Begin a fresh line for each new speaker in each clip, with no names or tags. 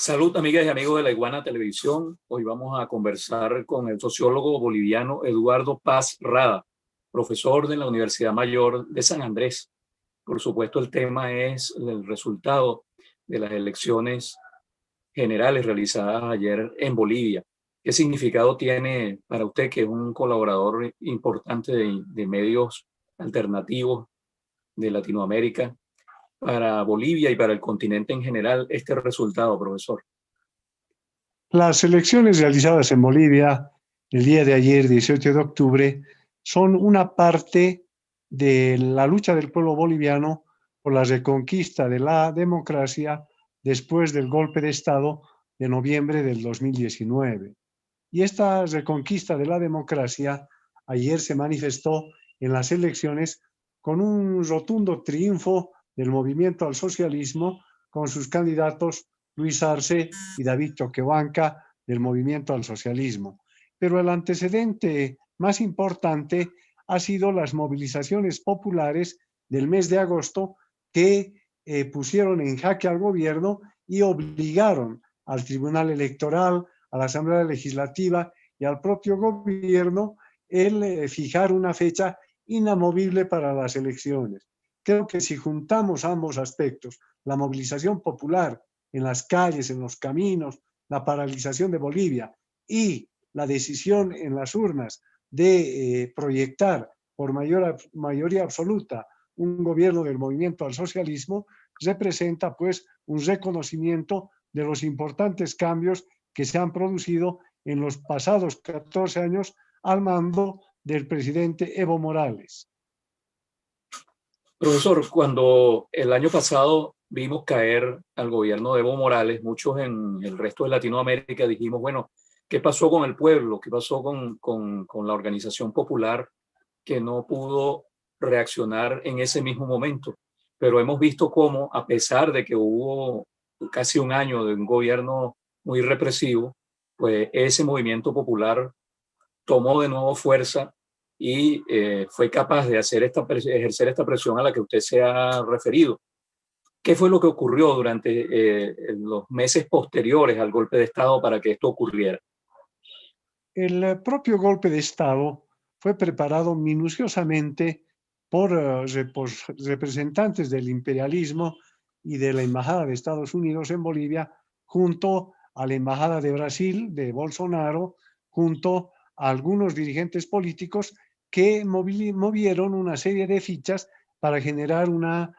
Salud, amigas y amigos de La Iguana Televisión. Hoy vamos a conversar con el sociólogo boliviano Eduardo Paz Rada, profesor de la Universidad Mayor de San Andrés. Por supuesto, el tema es el resultado de las elecciones generales realizadas ayer en Bolivia. ¿Qué significado tiene para usted, que es un colaborador importante de medios alternativos de Latinoamérica, para Bolivia y para el continente en general, este resultado, profesor?
Las elecciones realizadas en Bolivia el día de ayer, 18 de octubre, son una parte de la lucha del pueblo boliviano por la reconquista de la democracia después del golpe de Estado de noviembre del 2019. Y esta reconquista de la democracia ayer se manifestó en las elecciones con un rotundo triunfo del movimiento al socialismo, con sus candidatos Luis Arce y David Choquehuanca del movimiento al socialismo. Pero el antecedente más importante ha sido las movilizaciones populares del mes de agosto que pusieron en jaque al gobierno y obligaron al Tribunal Electoral, a la Asamblea Legislativa y al propio gobierno el fijar una fecha inamovible para las elecciones. Creo que si juntamos ambos aspectos, la movilización popular en las calles, en los caminos, la paralización de Bolivia y la decisión en las urnas de proyectar por mayoría absoluta un gobierno del movimiento al socialismo, representa pues un reconocimiento de los importantes cambios que se han producido en los pasados 14 años al mando del presidente Evo Morales.
Profesor, cuando el año pasado vimos caer al gobierno de Evo Morales, muchos en el resto de Latinoamérica dijimos, bueno, ¿qué pasó con el pueblo? ¿Qué pasó con la organización popular que no pudo reaccionar en ese mismo momento? Pero hemos visto cómo, a pesar de que hubo casi un año de un gobierno muy represivo, pues ese movimiento popular tomó de nuevo fuerza y fue capaz de ejercer esta presión a la que usted se ha referido. ¿Qué fue lo que ocurrió durante los meses posteriores al golpe de Estado para que esto ocurriera?
El propio golpe de Estado fue preparado minuciosamente por representantes del imperialismo y de la Embajada de Estados Unidos en Bolivia, junto a la Embajada de Brasil, de Bolsonaro, junto a algunos dirigentes políticos que movieron una serie de fichas para generar una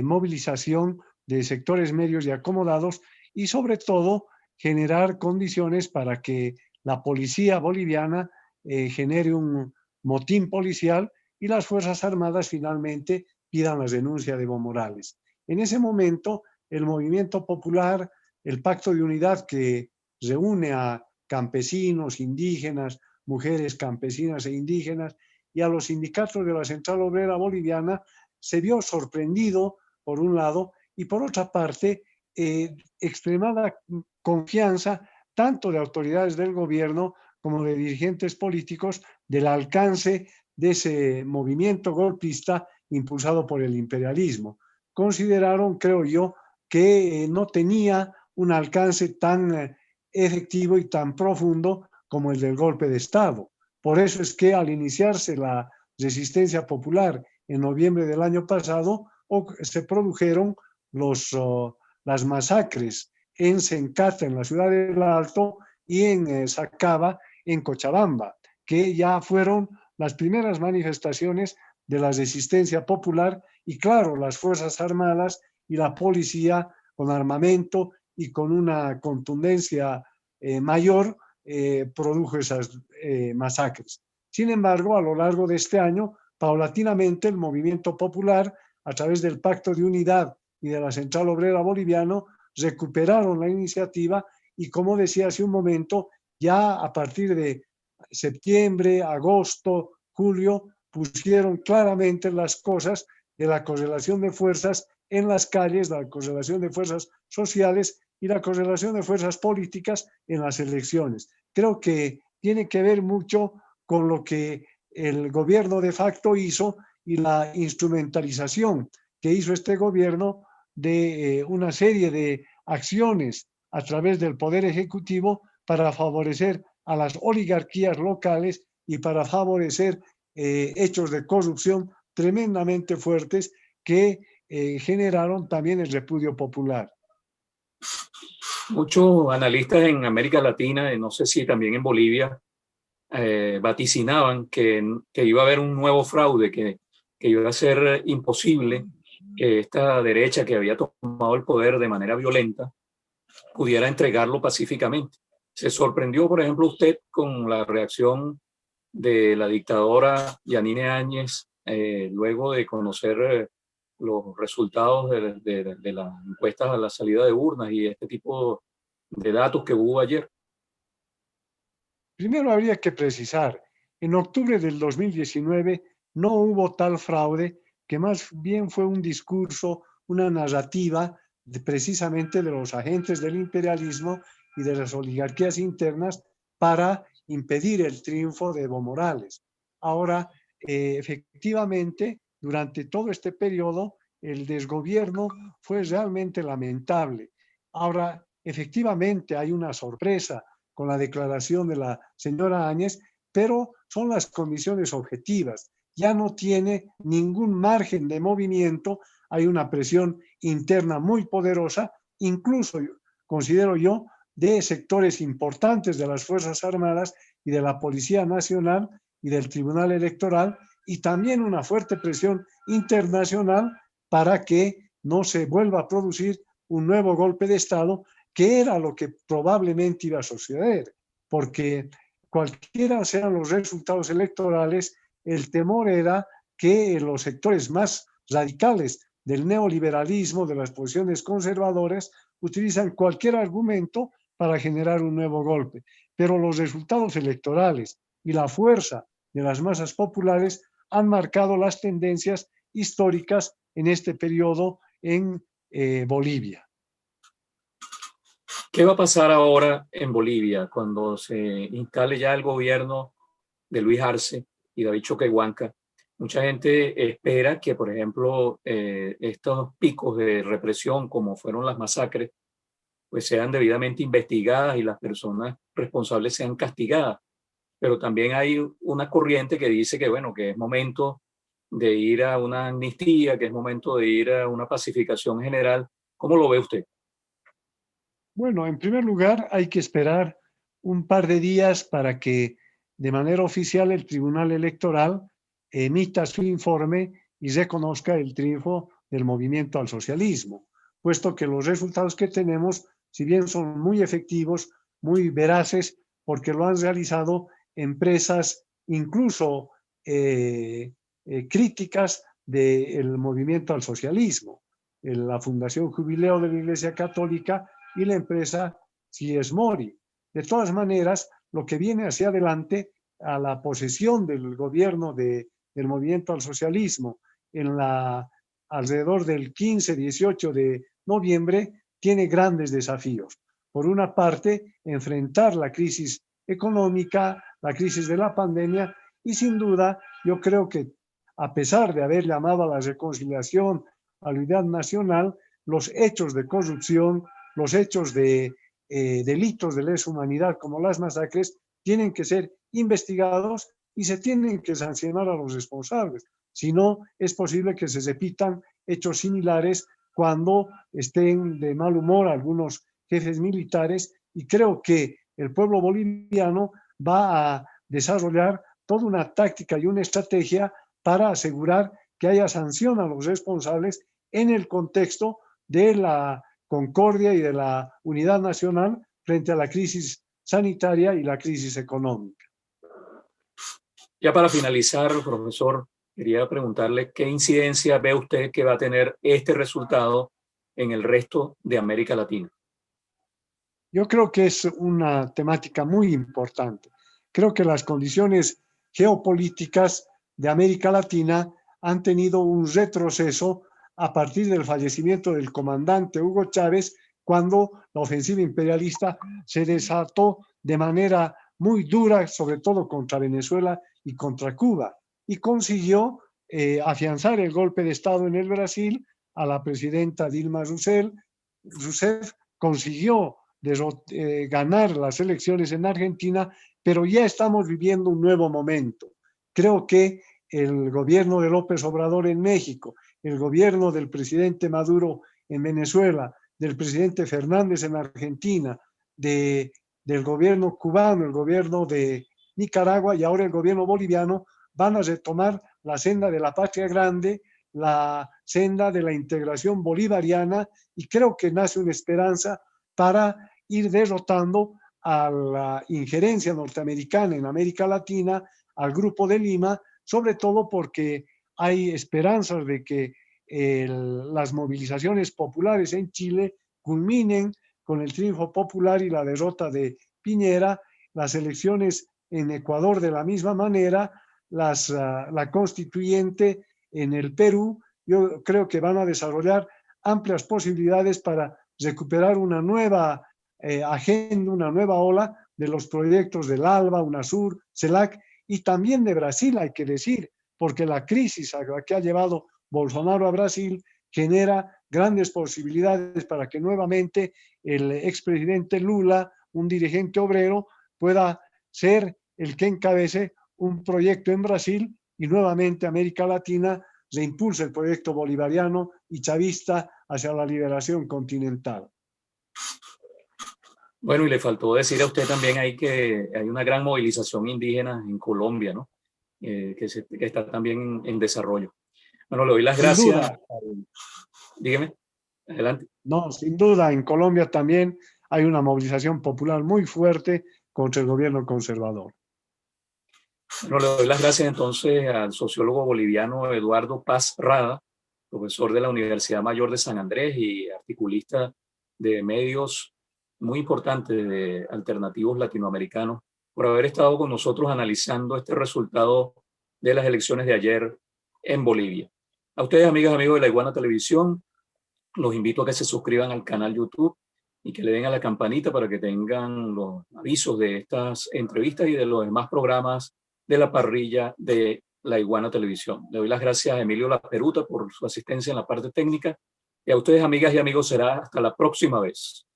movilización de sectores medios y acomodados y sobre todo generar condiciones para que la policía boliviana genere un motín policial y las Fuerzas Armadas finalmente pidan la renuncia de Evo Morales. En ese momento, el movimiento popular, el pacto de unidad que reúne a campesinos, indígenas, mujeres campesinas e indígenas y a los sindicatos de la Central Obrera Boliviana, se vio sorprendido, por un lado, y por otra parte, extremada confianza tanto de autoridades del gobierno como de dirigentes políticos del alcance de ese movimiento golpista impulsado por el imperialismo. Consideraron, creo yo, que no tenía un alcance tan efectivo y tan profundo como el del golpe de Estado. Por eso es que al iniciarse la resistencia popular en noviembre del año pasado, se produjeron las masacres en Sencata, en la ciudad del Alto, y en Sacaba, en Cochabamba, que ya fueron las primeras manifestaciones de la resistencia popular y claro, las Fuerzas Armadas y la policía con armamento y con una contundencia mayor produjo esas masacres. Sin embargo, a lo largo de este año, paulatinamente el movimiento popular, a través del Pacto de Unidad y de la Central Obrera Boliviana, recuperaron la iniciativa y, como decía hace un momento, ya a partir de septiembre, agosto, julio, pusieron claramente las cosas de la correlación de fuerzas en las calles, la correlación de fuerzas sociales y la correlación de fuerzas políticas en las elecciones. Creo que tiene que ver mucho con lo que el gobierno de facto hizo y la instrumentalización que hizo este gobierno de una serie de acciones a través del Poder Ejecutivo para favorecer a las oligarquías locales y para favorecer hechos de corrupción tremendamente fuertes que generaron también el repudio popular.
Muchos analistas en América Latina, y no sé si también en Bolivia, vaticinaban que iba a haber un nuevo fraude, que iba a ser imposible que esta derecha que había tomado el poder de manera violenta pudiera entregarlo pacíficamente. ¿Se sorprendió, por ejemplo, usted con la reacción de la dictadora Yanine Áñez luego de conocer los resultados de las encuestas a la salida de urnas y este tipo de datos que hubo ayer?
Primero habría que precisar, en octubre del 2019 no hubo tal fraude, que más bien fue un discurso, una narrativa precisamente de los agentes del imperialismo y de las oligarquías internas para impedir el triunfo de Evo Morales. Ahora, efectivamente, durante todo este periodo, el desgobierno fue realmente lamentable. Ahora, efectivamente, hay una sorpresa con la declaración de la señora Áñez, pero son las condiciones objetivas. Ya no tiene ningún margen de movimiento, hay una presión interna muy poderosa, incluso considero yo, de sectores importantes de las Fuerzas Armadas y de la Policía Nacional y del Tribunal Electoral, y también una fuerte presión internacional para que no se vuelva a producir un nuevo golpe de Estado, que era lo que probablemente iba a suceder, porque cualquiera sean los resultados electorales, el temor era que los sectores más radicales del neoliberalismo, de las posiciones conservadoras, utilizan cualquier argumento para generar un nuevo golpe. Pero los resultados electorales y la fuerza de las masas populares han marcado las tendencias históricas en este periodo en Bolivia.
¿Qué va a pasar ahora en Bolivia cuando se instale ya el gobierno de Luis Arce y David Choquehuanca? Mucha gente espera que, por ejemplo, estos picos de represión, como fueron las masacres, pues sean debidamente investigadas y las personas responsables sean castigadas. Pero también hay una corriente que dice que, bueno, que es momento de ir a una amnistía, que es momento de ir a una pacificación general. ¿Cómo lo ve usted?
Bueno, en primer lugar, hay que esperar un par de días para que de manera oficial el Tribunal Electoral emita su informe y reconozca el triunfo del movimiento al socialismo, puesto que los resultados que tenemos, si bien son muy efectivos, muy veraces, porque lo han realizado empresas incluso críticas del movimiento al socialismo. La Fundación Jubileo de la Iglesia Católica y la empresa Cies Mori. De todas maneras, lo que viene hacia adelante a la posesión del gobierno del movimiento al socialismo alrededor del 15-18 de noviembre tiene grandes desafíos. Por una parte, enfrentar la crisis económica, la crisis de la pandemia, y sin duda yo creo que a pesar de haber llamado a la reconciliación, a la unidad nacional, los hechos de corrupción, los hechos de delitos de lesa humanidad como las masacres tienen que ser investigados y se tienen que sancionar a los responsables. Si no, es posible que se repitan hechos similares cuando estén de mal humor algunos jefes militares, y creo que el pueblo boliviano va a desarrollar toda una táctica y una estrategia para asegurar que haya sanción a los responsables en el contexto de la concordia y de la unidad nacional frente a la crisis sanitaria y la crisis económica.
Ya para finalizar, profesor, quería preguntarle qué incidencia ve usted que va a tener este resultado en el resto de América Latina.
Yo creo que es una temática muy importante. Creo que las condiciones geopolíticas de América Latina han tenido un retroceso a partir del fallecimiento del comandante Hugo Chávez, cuando la ofensiva imperialista se desató de manera muy dura, sobre todo contra Venezuela y contra Cuba, y consiguió afianzar el golpe de Estado en el Brasil a la presidenta Dilma Rousseff, consiguió ganar las elecciones en Argentina, pero ya estamos viviendo un nuevo momento. Creo que el gobierno de López Obrador en México, el gobierno del presidente Maduro en Venezuela, del presidente Fernández en Argentina, del gobierno cubano, el gobierno de Nicaragua y ahora el gobierno boliviano, van a retomar la senda de la patria grande, la senda de la integración bolivariana, y creo que nace una esperanza para ir derrotando a la injerencia norteamericana en América Latina, al Grupo de Lima, sobre todo porque hay esperanzas de que las movilizaciones populares en Chile culminen con el triunfo popular y la derrota de Piñera, las elecciones en Ecuador de la misma manera, la constituyente en el Perú. Yo creo que van a desarrollar amplias posibilidades para recuperar una nueva agenda, una nueva ola de los proyectos del ALBA, UNASUR, CELAC y también de Brasil, hay que decir, porque la crisis a la que ha llevado Bolsonaro a Brasil genera grandes posibilidades para que nuevamente el expresidente Lula, un dirigente obrero, pueda ser el que encabece un proyecto en Brasil y nuevamente América Latina se impulsa el proyecto bolivariano y chavista hacia la liberación continental.
Bueno, y le faltó decir a usted también ahí que hay una gran movilización indígena en Colombia, ¿no? Que está también en desarrollo. Bueno, le doy las
Sin
gracias.
duda.
Dígame, adelante.
No, sin duda, en Colombia también hay una movilización popular muy fuerte contra el gobierno conservador.
Bueno, le doy las gracias entonces al sociólogo boliviano Eduardo Paz Rada, profesor de la Universidad Mayor de San Andrés y articulista de medios muy importantes de alternativos latinoamericanos, por haber estado con nosotros analizando este resultado de las elecciones de ayer en Bolivia. A ustedes, amigas y amigos de La Iguana Televisión, los invito a que se suscriban al canal YouTube y que le den a la campanita para que tengan los avisos de estas entrevistas y de los demás programas de la parrilla de La Iguana Televisión. Le doy las gracias a Emilio Lasperuta por su asistencia en la parte técnica y a ustedes, amigas y amigos, será hasta la próxima vez.